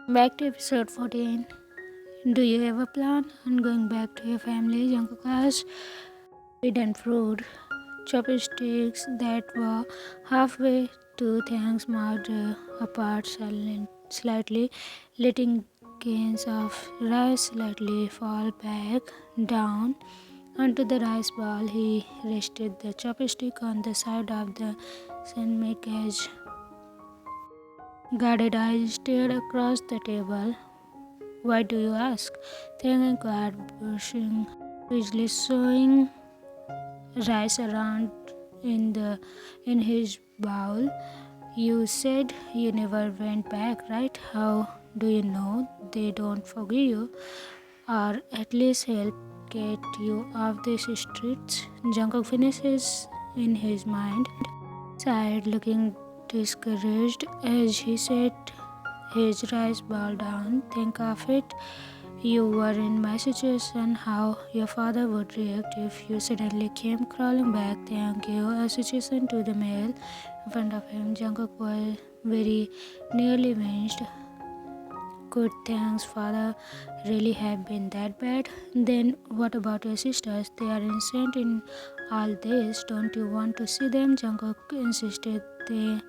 Back to episode 14. Do you ever plan on going back to your family? Jungkook asked. Hidden fruit, chopsticks that were halfway to Taehyung's mouth apart slightly, letting grains of rice slightly fall back down onto the rice ball. He rested the chopstick on the side of the ceramic edge. Guarded eyes stared across the table. Why do you ask? Taehyung inquired, brushing, usually sewing rice around in his bowl. You said you never went back, right? How do you know they don't forgive you or at least help get you off these streets? Jungkook finishes in his mind, sighed, looking discouraged as he set his rice bowl down. Think of it. You were in my situation, how your father would react if you suddenly came crawling back. Thank you. A situation to the male in front of him. Jungkook was very nearly winced. Could Taehyung's father really have been that bad? Then what about your sisters? They are innocent in all this. Don't you want to see them? Jungkook insisted. The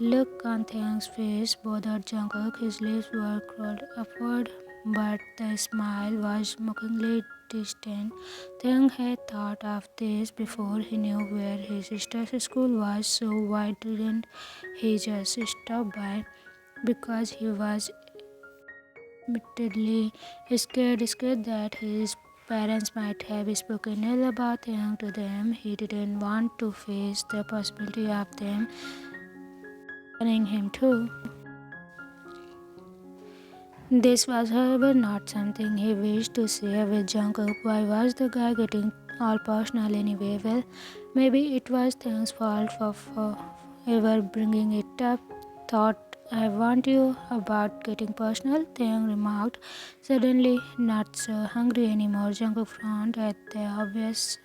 look on Taehyung's face bothered Jungkook. His lips were curled upward, but the smile was mockingly distant. Taehyung had thought of this before. He knew where his sister's school was, so why didn't he just stop by? Because he was admittedly scared that his parents might have spoken ill about Taehyung to them. He didn't want to face the possibility of them banning him too. This was, however, not something he wished to share with Jungkook. Why was the guy getting all personal anyway? Well, maybe it was Taehyung's fault for ever bringing it up. Thought I warned you about getting personal, Taehyung remarked, suddenly not so hungry anymore. Jungkook frowned at the obvious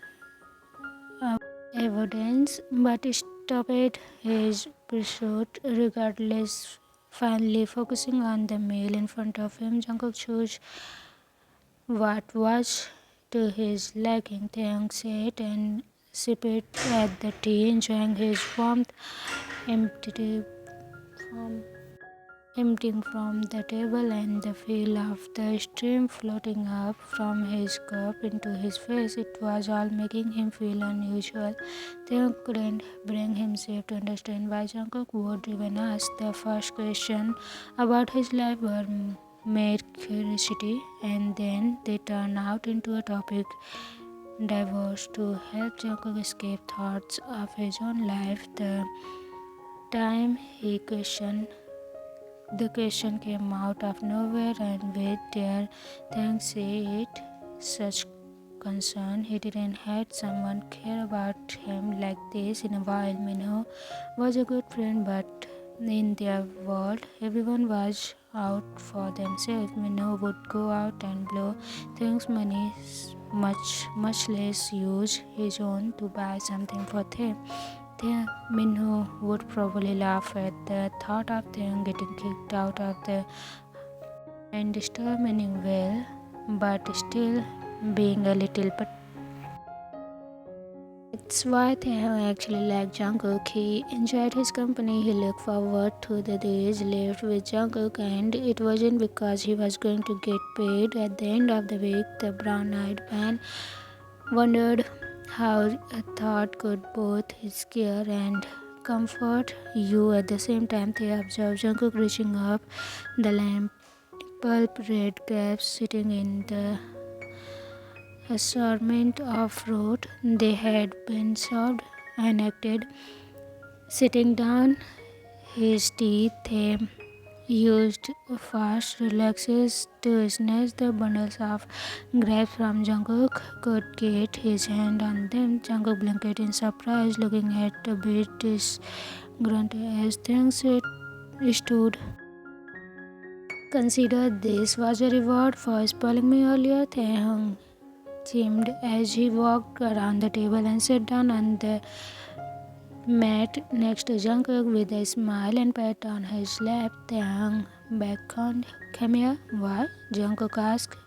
evidence, but stopped his pursuit regardless. Finally, focusing on the meal in front of him, Jungkook chose what was to his liking. Taehyung sat and sipped at the tea, enjoying his warmth, empty from emptying from the table and the feel of the stream floating up from his cup into his face. It was all making him feel unusual. Theo couldn't bring himself to understand why Jungkook would even ask. The first question about his life were mere curiosity, and then they turned out into a topic diverse to help Jungkook escape thoughts of his own life. Time he questioned the question came out of nowhere, and with their thanks say it such concern. He didn't had someone care about him like this in a while. Minho was a good friend, but in their world, everyone was out for themselves. Minho would go out and blow things money, much less use his own to buy something for them. Minho would probably laugh at the thought of them getting kicked out of the and disturb meaning well, but still being a little but it's why Taehyung actually liked Jungkook. He enjoyed his company. He looked forward to the days left with Jungkook, and it wasn't because he was going to get paid at the end of the week. The brown-eyed man wondered how a thought could both scare and comfort you at the same time. They observed Jungkook reaching up the lamp, pulp red grapes sitting in the assortment of fruit they had been served and acted. Sitting down, his teeth used fast relaxes to snatch the bundles of grapes from Jungkook could get his hand on them. Jungkook blinked in surprise, looking at a bit disgruntled as things stood. Consider this was a reward for spoiling me earlier, Taehyung chimed as he walked around the table and sat down on the mat next to Jungkook with a smile and pat on his lap. Taehyung background camera? Why? Jungkook asked.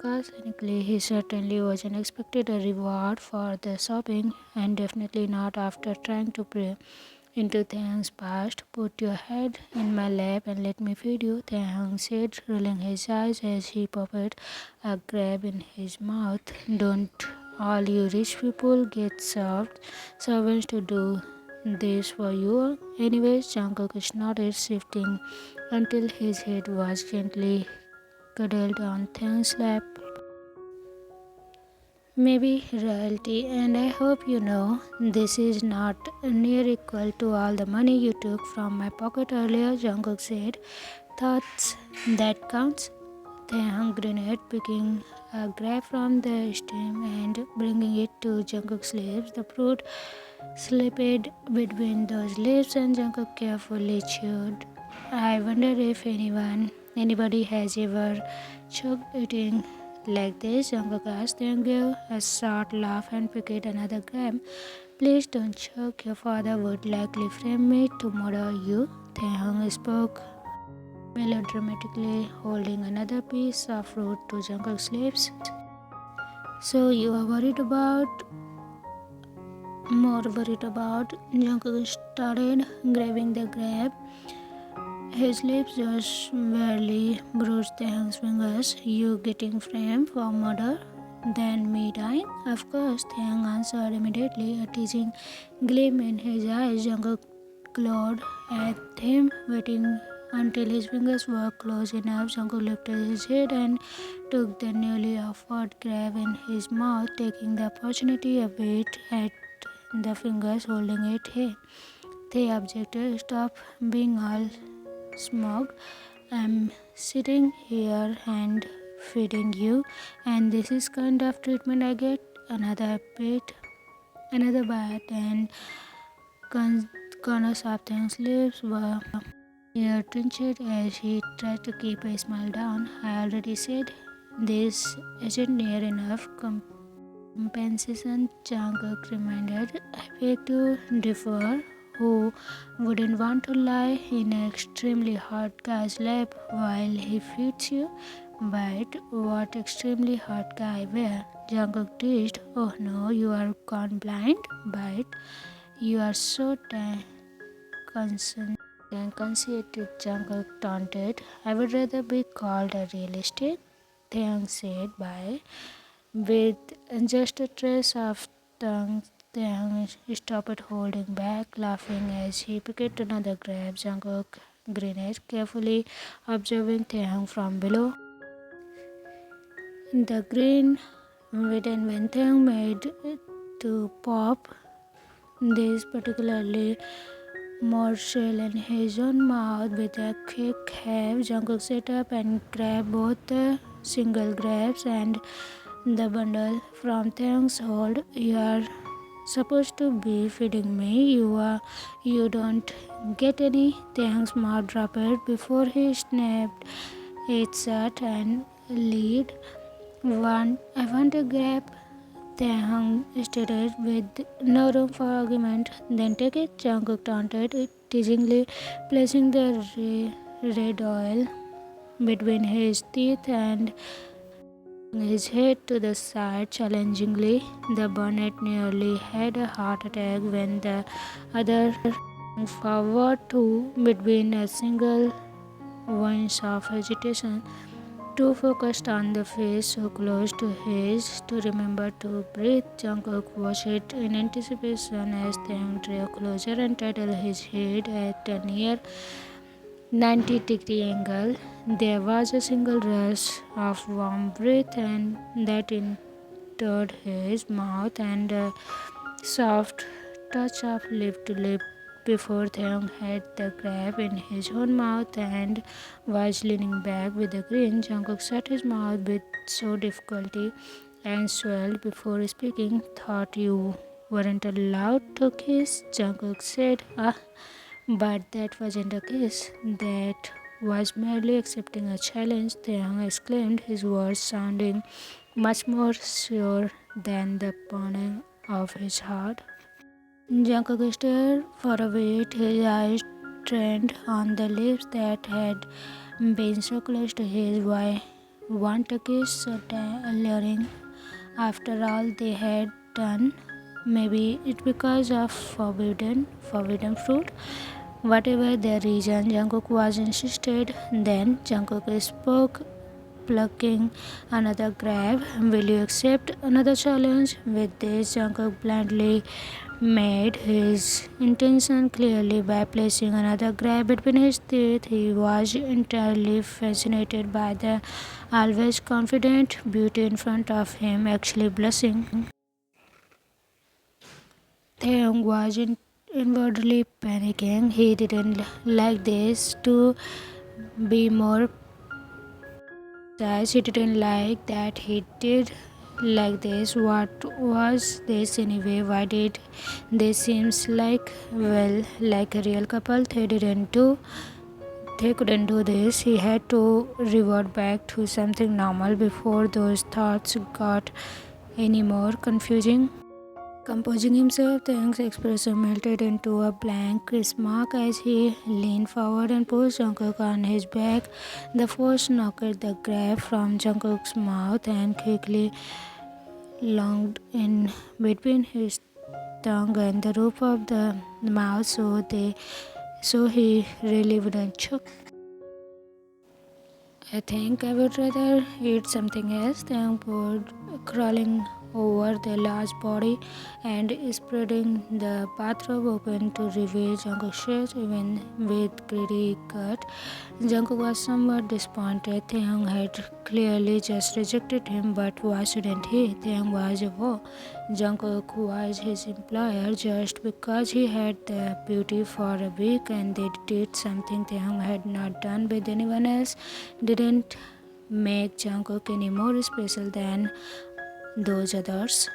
Cynically, he certainly wasn't expected a reward for the shopping, and definitely not after trying to pry into Taehyung's past. Put your head in my lap and let me feed you, Taehyung said, rolling his eyes as he popped a grab in his mouth. Don't all you rich people get servants to do this for you? Anyways, Jungkook snorted, shifting until his head was gently cuddled on Taehyung's lap. Maybe royalty, and I hope you know this is not near equal to all the money you took from my pocket earlier, Jungkook said. Thoughts that counts? Taehyung grinned, picking a grab from the stem and bringing it to Jungkook's lips. The fruit slipped between those lips and Jungkook carefully chewed. I wonder if anybody has ever choked eating like this, Jungkook asked. Taehyung gave a short laugh and picked another grab. Please don't choke. Your father would likely frame me to murder you, Taehyung spoke melodramatically, holding another piece of fruit to Jungkook's lips. So you are worried about Jungkook started grabbing the grab. His lips just barely bruised Taehyung's fingers. You getting framed for murder? Then me dying? Of course, Taehyung answered immediately, a teasing gleam in his eyes. Jungkook glowed at him, waiting until his fingers were close enough. Jungkook lifted his head and took the newly offered grab in his mouth, taking the opportunity a bit at the fingers holding it. Hey, they objected. Stop being all smug. I'm sitting here and feeding you, and this is kind of treatment I get. Another bite, and corners of Taehyung's lips were near twitched as he tried to keep a smile down. I already said this isn't near enough compensation, Jungkook reminded. I beg to differ. Who wouldn't want to lie in an extremely hot guy's lap while he feeds you? But what extremely hot guy were? Jungkook teased. Oh no, you are gone blind? But you are so conceited, Jungkook taunted. I would rather be called a realistic, Taehyung said. Bye. With just a trace of tongue, Taehyung stopped holding back, laughing as he picked another grab. Jungkook grinned, carefully observing Taehyung from below. The grin widened when Taehyung made to pop this particularly morsel in his own mouth with a quick have. Jungkook sat up and grabbed both the single grabs and the bundle from Taehyung's hold. You are supposed to be feeding me. You don't get any. Taehyung's mouth dropped before he snapped it shut and lead. I want a grab. Taehyung stated with no room for argument. Then take it, Jungkook taunted, teasingly, placing the red oil between his teeth and his head to the side challengingly. The bonnet nearly had a heart attack when the other forward too between a single wince of hesitation. Too focused on the face so close to his to remember to breathe. Jungkook watched it in anticipation as Taehyung drew closer and titled his head at a near 90-degree angle. There was a single rush of warm breath and that entered his mouth and a soft touch of lip to lip before Taehyung had the grab in his own mouth and was leaning back with a grin. Jungkook shut his mouth with so difficulty and swelled before speaking. Thought you weren't allowed to kiss, Jungkook said. But that wasn't a kiss. That was merely accepting a challenge, Taehyung exclaimed, his words sounding much more sure than the pounding of his heart. Jungkook stared for a bit, his eyes trend on the lips that had been so close to his. Why want to kiss so alluring after all they had done? Maybe it's because of forbidden fruit. Whatever the reason, Jungkook was insisted. Then Jungkook spoke, plucking another grab. Will you accept another challenge? With this, Jungkook bluntly made his intention clearly by placing another grab between his teeth. He was entirely fascinated by the always confident beauty in front of him, actually blushing. Taehyung was inwardly panicking. He didn't like this to be more precise. He didn't like that he did like this. What was this anyway? Why did they seems like, well, like a real couple? They couldn't do this. He had to revert back to something normal before those thoughts got any more confusing. Composing himself, the young's expression melted into a blank mark as he leaned forward and pushed Jungkook on his back. The force knocked the grab from Jungkook's mouth and quickly lunged in between his tongue and the roof of the mouth so he really wouldn't choke. I think I would rather eat something else than bird crawling over the large body and spreading the bathrobe open to reveal Jungkook's chest even with greedy cut. Jungkook was somewhat disappointed. Taehyung had clearly just rejected him, but why shouldn't he? Taehyung was a war. Jungkook was his employer just because he had the beauty for a week and they did something Taehyung had not done with anyone else. Didn't make Jungkook any more special than those others.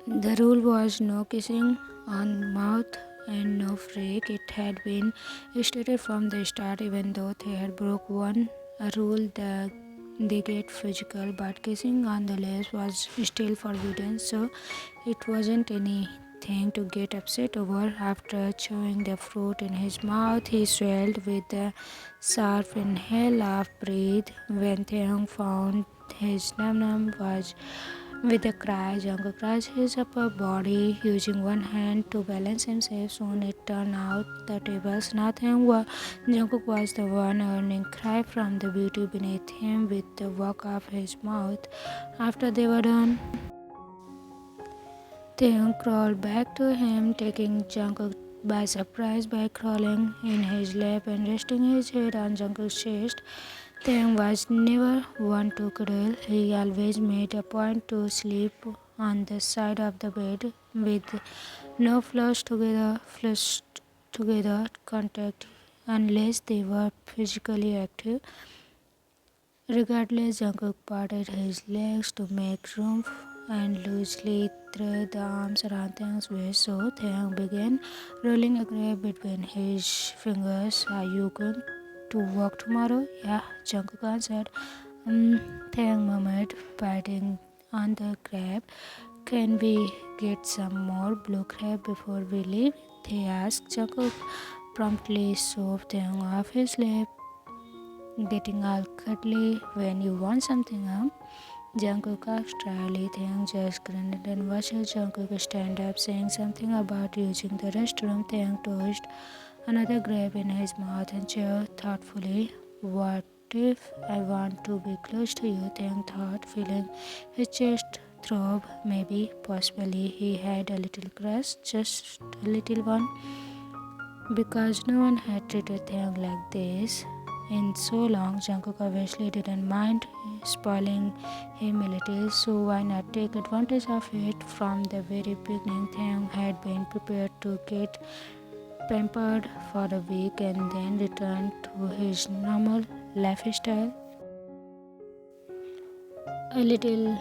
The rule was no kissing on mouth and no freak. It had been stated from the start, even though they had broke one a rule they get physical, but kissing on the lips was still forbidden, so it wasn't anything to get upset over. After chewing the fruit in his mouth, he swelled with a sharp inhale of breath. When Taehyung found his num was with a cry, Jungkook crushed his upper body using one hand to balance himself. Soon it turned out the tables. Jungkook was the one earning cry from the beauty beneath him with the work of his mouth. After they were done, Taehyung crawled back to him, taking Jungkook by surprise by crawling in his lap and resting his head on Jungkook's chest. Taehyung was never one to cuddle. He always made a point to sleep on the side of the bed with no flush together contact unless they were physically active. Regardless, Jungkook parted his legs to make room and loosely threw the arms around Taehyung's waist, so Taehyung began rolling a grab between his fingers. Are you going to work tomorrow? Yeah, Jungkook answered. Taehyung murmured, biting on the grab. Can we get some more blue crab before we leave? They asked. Jungkook promptly shoved Taehyung off his lap, getting all cuddly. When you want something, Jungkook asked dryly. Taehyung just grinned and watched Jungkook stand up, saying something about using the restroom. Taehyung tossed another grab in his mouth and chewed thoughtfully. What if I want to be close to you? Taehyung thought, feeling his chest throb. Maybe, possibly, he had a little crush, just a little one, because no one had treated Taehyung like this in so long. Jungkook obviously didn't mind spoiling him a little, so why not take advantage of it? From the very beginning, Taehyung had been prepared to get pampered for a week and then return to his normal lifestyle. A little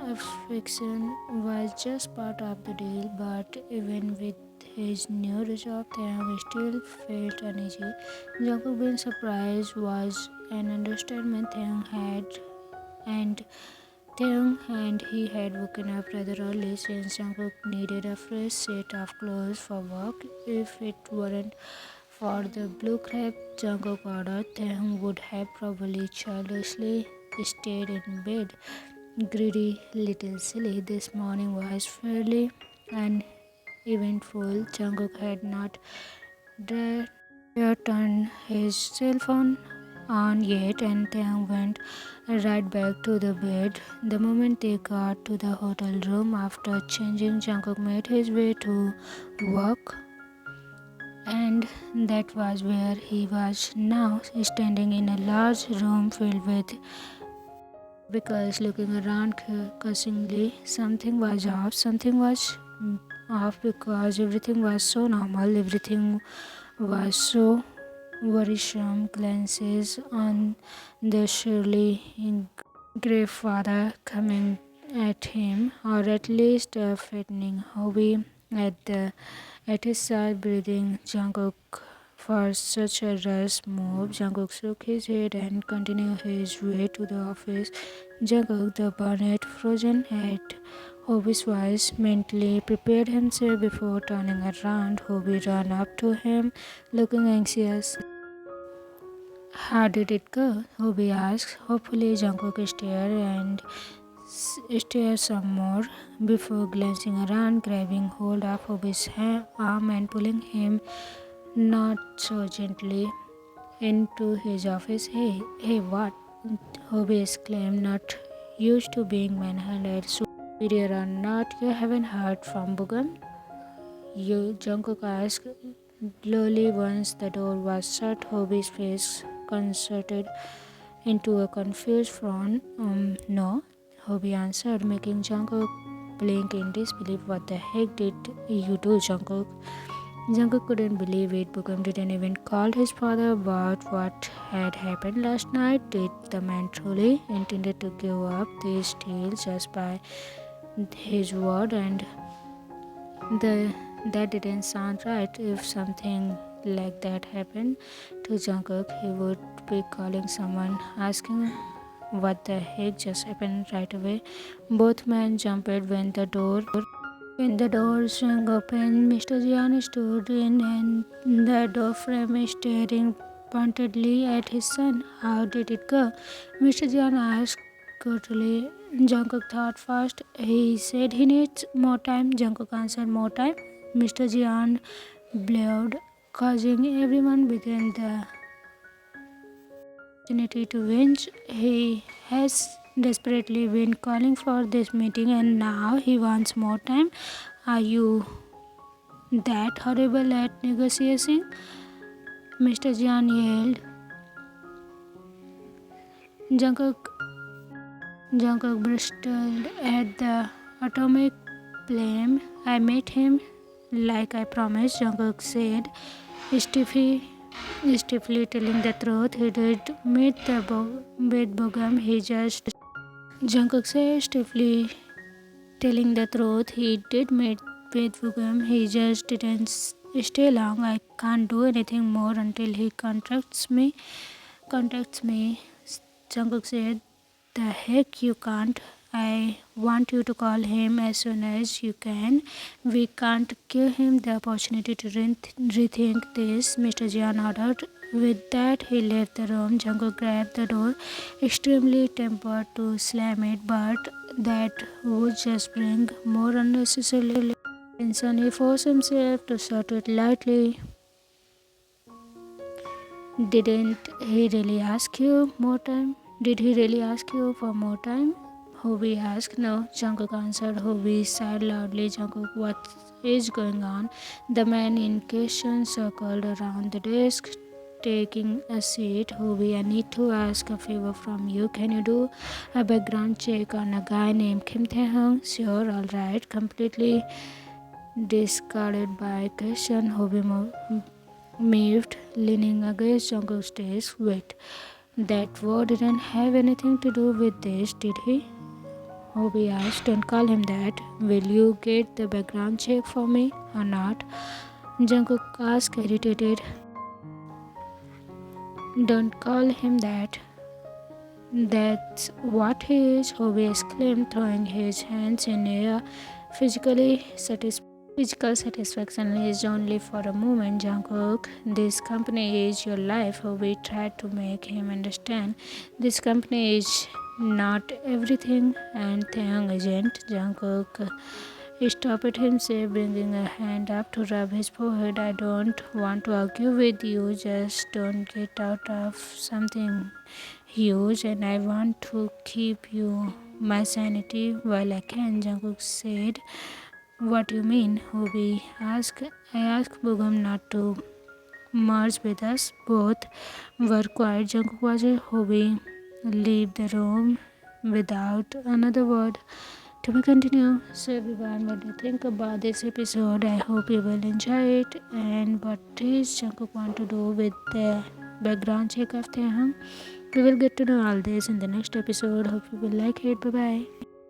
affection was just part of the deal, but even with his new resolve, Taehyung still felt uneasy. Jungkook being surprised was an understatement. And Taehyung, and he had woken up rather early since Jungkook needed a fresh set of clothes for work. If it weren't for the blue crepe Jungkook ordered, Taehyung would have probably childishly stayed in bed. Greedy little silly. This morning was fairly uneventful. Jungkook had not dared turned his cell phone on yet, and Taehyung went right back to the bed. The moment they got to the hotel room after changing, Jungkook made his way to work, and that was where he was now, standing in a large room filled with because looking around cursingly. Something was off. Something was off because everything was so normal. Everything was so worrisome. Glances on the surely grandfather coming at him, or at least a fattening hobby at his side, breathing. Jungkook for such a rash move. Jungkook shook his head and continued his way to the office. Jungkook, the bonnet frozen at Hobie's voice, mentally prepared himself before turning around. Hobie ran up to him, looking anxious. How did it go? Hobie asked. Hopefully, Jungkook stared and stared some more before glancing around, grabbing hold of Hobie's arm and pulling him not so gently into his office. Hey, what? Hobie exclaimed, not used to being manhandled. Superior or not, you haven't heard from Bugam? Jungkook asked. Slowly, once the door was shut, Hobie's face concerted into a confused frown. No, Hobie answered, making Jungkook blink in disbelief. What the heck did you do, Jungkook? Jungkook couldn't believe it. Bugam didn't even call his father about what had happened last night. Did the man truly intended to give up this deal just by his word? And that didn't sound right. If something like that happened to Jungkook, he would be calling someone, asking what the heck just happened right away. Both men jumped when the door swung open. Mr. Jian stood in and the doorframe, staring pointedly at his son. How did it go? Mr. Jian asked curtly. Jungkook thought fast. He said he needs more time. Jungkook answered, more time? Mr. Jian blared, causing everyone within the opportunity to wince. He has desperately been calling for this meeting and now he wants more time. Are you that horrible at negotiating? Mr. Jian yelled. Jungkook bristled at the atomic flame. I met him like I promised, Jungkook said, stiffly telling the truth. He did meet with Bugam. He just Jungkook said, stiffly telling the truth. He did meet with Bugam. He just didn't stay long. I can't do anything more until he contacts me. Jungkook said, the heck you can't. I want you to call him as soon as you can. We can't give him the opportunity to rethink this, Mr. Jian ordered. With that, he left the room. Jungkook grabbed the door, extremely tempted to slam it, but that would just bring more unnecessary tension. He forced himself to shut it lightly. Didn't he really ask you more time? Did he really ask you for more time? Hobie asked. No, Jungkook answered. Hobie sighed loudly. Jungkook, what is going on? The man in question circled around the desk, taking a seat. Hobie, I need to ask a favor from you. Can you do a background check on a guy named Kim Taehyung? Sure, alright. Completely discarded by question, Hobie miffed, leaning against Jungkook's desk. Wait, that word didn't have anything to do with this, did he? Hobie asked. Don't call him that. Will you get the background check for me or not? Jungkook asked, irritated. Don't call him that. That's what he is, Hobi exclaimed, throwing his hands in air. Physical satisfaction is only for a moment, Jungkook. This company is your life. Hobi tried to make him understand. This company is not everything, and Taehyung isn't. Jungkook stopped himself, bringing a hand up to rub his forehead. I don't want to argue with you, just don't get out of something huge, and I want to keep you my sanity while I can, Jungkook said. What do you mean? Hobi asked. I asked Bugam not to merge with us. Both were quiet. Jungkook watched Hobi leave the room without another word. To be continued. So everyone, what do you think about this episode? I hope you will enjoy it. And what is Jungkook want to do with the background check of Taehyung? We will get to know all this in the next episode. Hope you will like it. Bye bye.